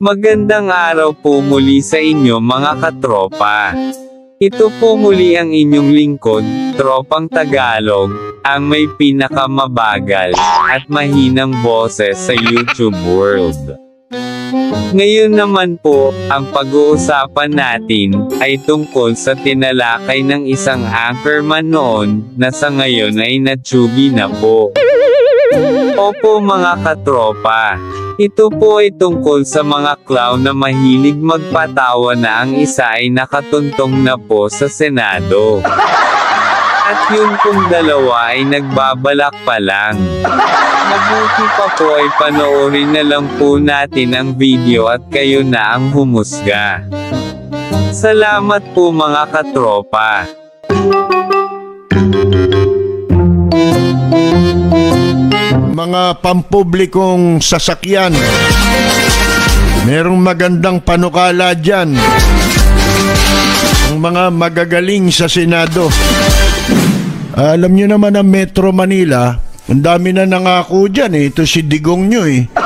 Magandang araw po muli sa inyo mga katropa. Ito po muli ang inyong lingkod, Tropang Tagalog, ang may pinakamabagal at mahinang boses sa YouTube world. Ngayon naman po, ang pag-uusapan natin ay tungkol sa tinalakay ng isang anchorman noon na sa ngayon ay natsugi na po. Opo mga katropa, ito po ay tungkol sa mga clown na mahilig magpatawa na ang isa ay nakatuntong na po sa Senado. At yun pong dalawa ay nagbabalak pa lang. Mabuti pa po ay panoorin na lang po natin ang video at kayo na ang humusga. Salamat po mga katropa. Mga pampublikong sasakyan, merong magandang panukala dyan. Ang mga magagaling sa Senado. Alam nyo naman ang Metro Manila, ang dami na nangako dyan eh. Ito si Digong nyo eh. Ano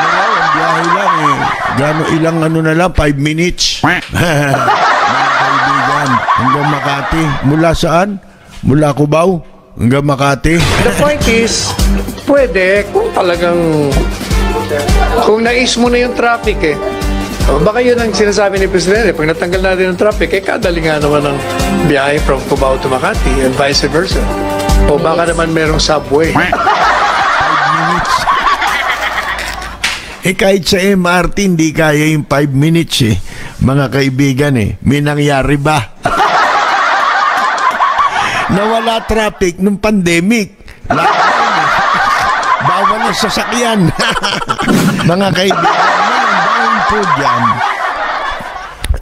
raw, ang biyahe lang eh. Ilang ano na lang, 5 minutes. Mga kaibigan, hanggang Makati. Mula saan? Mula Cubao hanggang Makati. The point is, pwede kung talagang kung nais mo na yung traffic eh. O, baka yun ang sinasabi ni Presidente, pag natanggal natin ang traffic, eh kadali nga naman ang biyahe from Cubao to Makati and vice versa. O baka naman merong subway. 5 minutes. Eh kahit sa MRT, hindi kaya yung 5 minutes eh. Mga kaibigan eh, may nangyari ba? Nawala traffic nung pandemic. Bawal ang sasakyan. Mga kaibigan, dahil po dyan,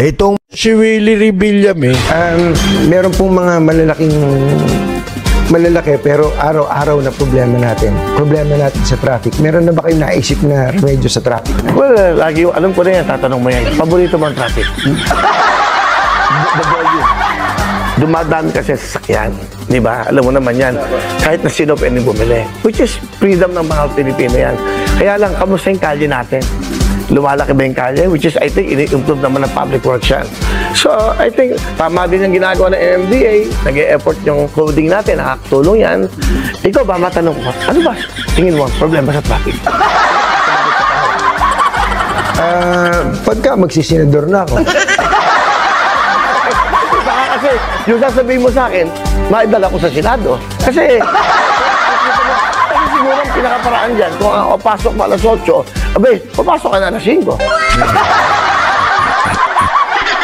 itong si Willie Rebillame meron pong mga malalaki pero araw-araw na problema natin. Problema natin sa traffic. Meron na ba kayong naisip na remedyo sa traffic? Well, lagi, alam ko na yan, tatanong mo yan. Paborito mo ang traffic? The volume. Dumadami kasi sa sasakyan. Di ba? Alam mo naman yan. Kahit na sino pwede bumili. Which is freedom ng mga Pilipino yan. Kaya lang, kamusta yung kalye natin? Lumalaki ba yung kalye? Which is, I think, ini-improve naman ng public works yan. So, I think, tama din yung ginagawa ng MMDA. Nag-e-effort yung coding natin. Nakakatulong yan. Ikaw ba, matanong ko, ano ba tingin mo, problema sa traffic? Pagka magsisenador na ako, Kasi yung sasabihin mo sa akin, maidala ko sa Senado. Kasi siguro ang pinakaparaan dyan, kung pasok mo alas 8, abay, papasok ka na alas 5.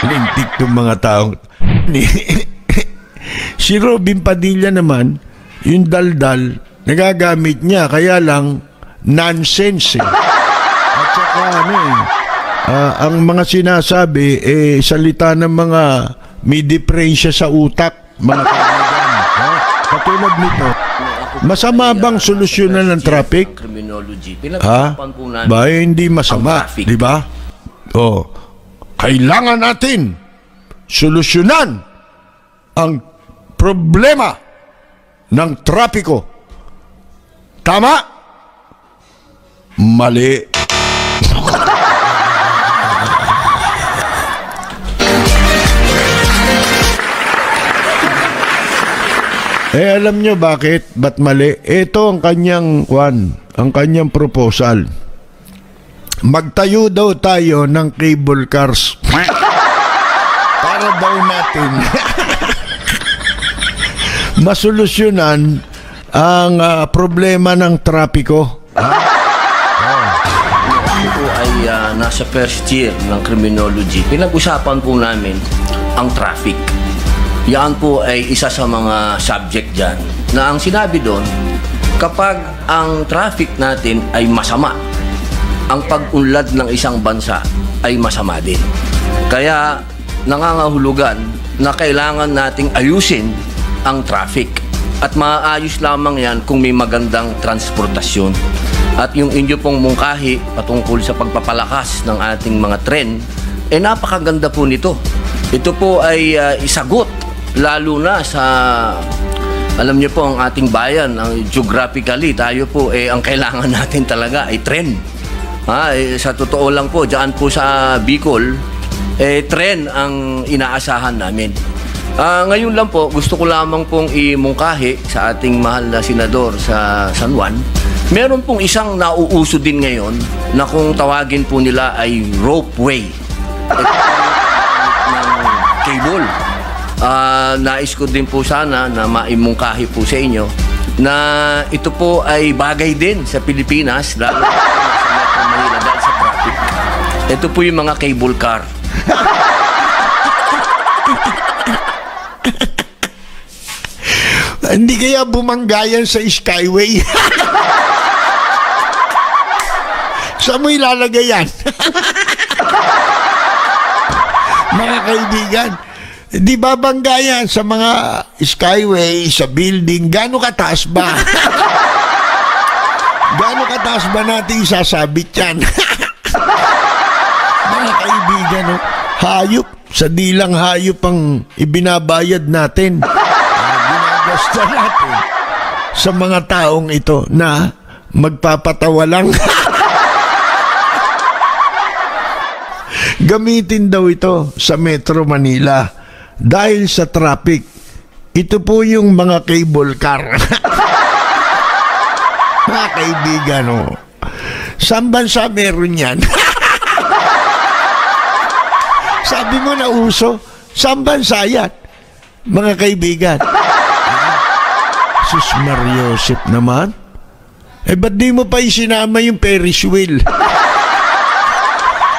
lintik ng mga taong si Robin Padilla naman, yung daldal, nagagamit niya, kaya lang nonsense eh. At saka ang mga sinasabi salita ng mga may diferensya sa utak, mga kaibigan. Katulad nito, masama bang solusyonan ng traffic? Ha? Ba, hindi masama, di ba? Kailangan natin solusyonan ang problema ng trapiko. Tama? Mali. Alam nyo bakit? Ba't mali? Ito ang kanyang ang kanyang proposal. Magtayo daw tayo ng cable cars. Para daw natin masolusyonan ang problema ng trapiko. Ito ay nasa first year ng criminology. Pinag-usapan po namin ang traffic. Yan po ay isa sa mga subject dyan na ang sinabi doon, kapag ang traffic natin ay masama, ang pag-unlad ng isang bansa ay masama din. Kaya nangangahulugan na kailangan nating ayusin ang traffic. At maaayos lamang yan kung may magandang transportasyon. At yung inyo pong mungkahi patungkol sa pagpapalakas ng ating mga tren, napakaganda po nito. Ito po ay isagot lalo na sa, alam niyo po, ang ating bayan, geographically, tayo po ang kailangan natin talaga ay tren. Sa totoo lang po, dyan po sa Bicol, tren ang inaasahan namin. Ngayon lang po, gusto ko lamang pong imungkahi sa ating mahal na senador sa San Juan. Meron pong isang nauuso din ngayon na kung tawagin po nila ay ropeway. Ito ng cable. Nais ko din po sana na maimungkahi po sa inyo na ito po ay bagay din sa Pilipinas, lalo sa Metro Manila dahil sa traffic. Ito po yung mga cable car. Hindi kaya bumanggayan sa Skyway? Saan mo ilalagay yan? Mga kaibigan, di ba banggayan sa mga Skyway, sa building, gaano kataas ba? Gaano kataas ba natin isasabit yan? Mga kaibigan, hayop, sa dilang hayop ang ibinabayad natin. Ginagasta natin sa mga taong ito na magpapatawa lang. Gamitin daw ito sa Metro Manila dahil sa traffic. Ito po yung mga cable car. Mga kaibigan, saan bansa meron yan? Sabi mo na uso, saan bansa yan? Mga kaibigan. Sus Mariosep naman. Ba't di mo pa isinama yung Ferris wheel?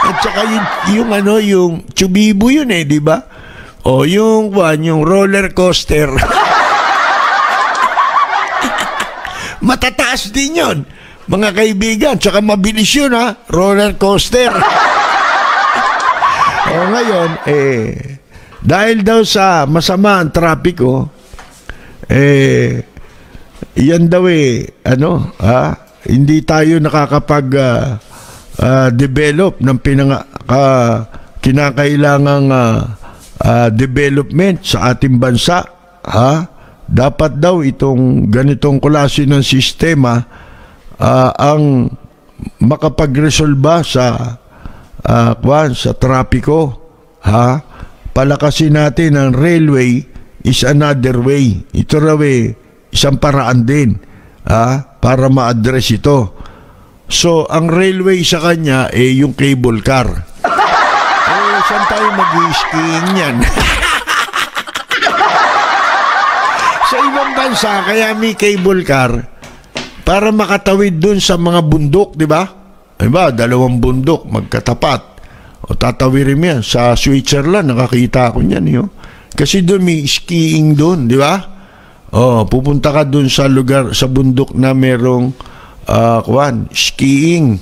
At saka yung Chubibo yun di ba? O yung roller coaster. Matataas din yun, mga kaibigan. Tsaka mabilis yun, roller coaster. O ngayon, dahil daw sa masama ang trapiko, yan daw hindi tayo nakakapag develop ng kinakailangang development sa ating bansa. Dapat daw itong ganitong klase ng sistema ang makapagresolba sa trapiko. Palakasin natin ang railway is another way. Ito raw isang paraan din para ma-address ito. So, ang railway sa kanya yung cable car. Saan tayo mag-skiing yan? Sa ibang bansa, kaya may cable car para makatawid dun sa mga bundok, di ba? Diba, 2 bundok, magkatapat. O tatawirin mo yan. Sa Switzerland, nakakita ako niyan. Kasi dun may skiing dun, di ba? Pupunta ka dun sa lugar, sa bundok na merong skiing,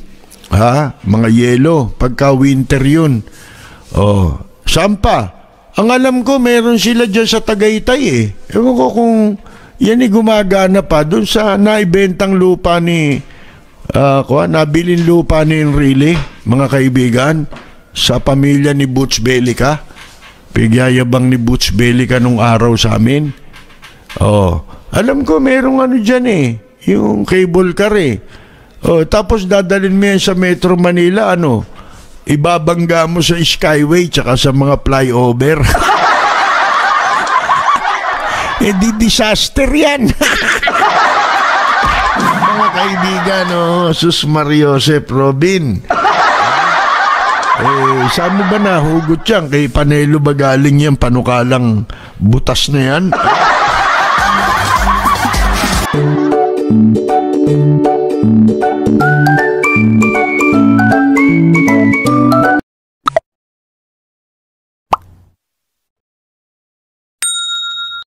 mga yelo, pagka winter yun. Saan pa? Ang alam ko, meron sila dyan sa Tagaytay Ewan ko kung yan gumagana pa dun sa naibentang lupa ni nabilin lupa ni Enrile, mga kaibigan, sa pamilya ni Butch Belica. Pigyayabang ni Butch Belica nung araw sa amin. Alam ko merong dyan yung cable car tapos dadalhin mo yan sa Metro Manila, ibabangga mo sa Skyway tsaka sa mga flyover. Di disaster yan. Mga kaibigan, Sus Mariosep, Robin. Saan mo ba nahugot yan? Kay Panelo ba galing yan? Panukalang butas na yan?